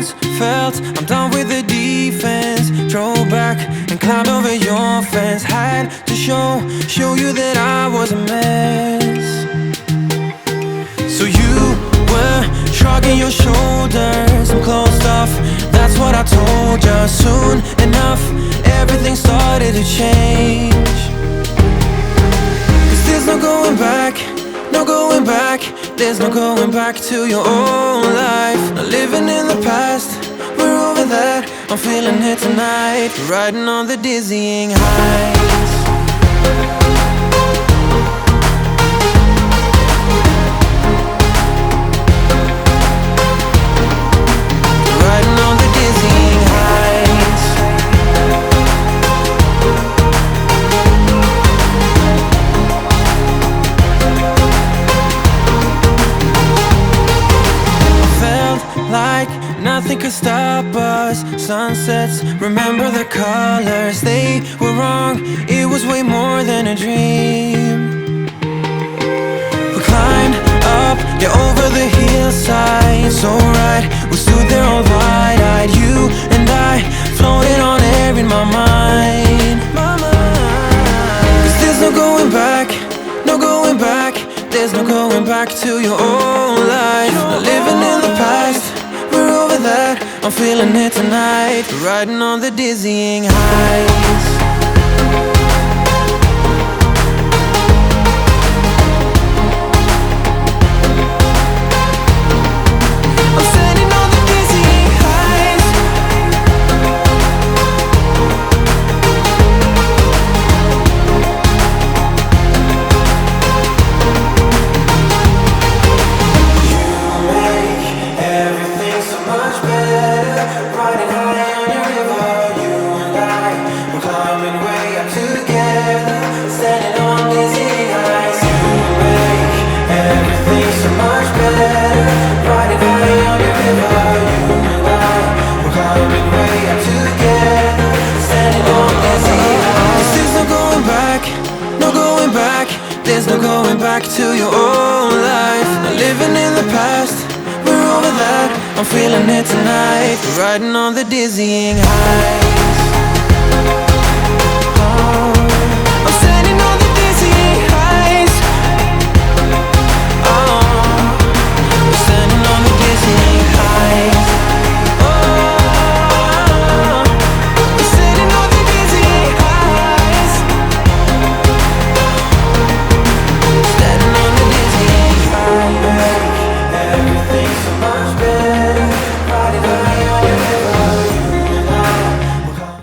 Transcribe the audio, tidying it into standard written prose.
once felt I'm done with the defense. Drove back and climbed over your fence. Had to show you that I was a mess. So you were shrugging your shoulders. I'm closed off, that's what I told you. Soon enough, everything started to change. Cause there's no going back, no going back. There's no going back to your old life. Not living in the past, we're over that. I'm feeling it tonight, riding on the dizzying heights. Riding on the dizzying heights. Like nothing could stop us. Sunsets, remember the colors. They were wrong, it was way more than a dream. We climbed up, yeah, over the hillside. So right, we stood there all wide-eyed. You and I floated on air in my mind. Cause there's no going back, no going back. There's no going back to your old life. Not living in the past, we're over that. I'm feeling it tonight, riding on the dizzying heights. I'm standing on the dizzying heights. There's no going back to your old life. Not living in the past, we're over that. I'm feeling it tonight, riding on the dizzying heights.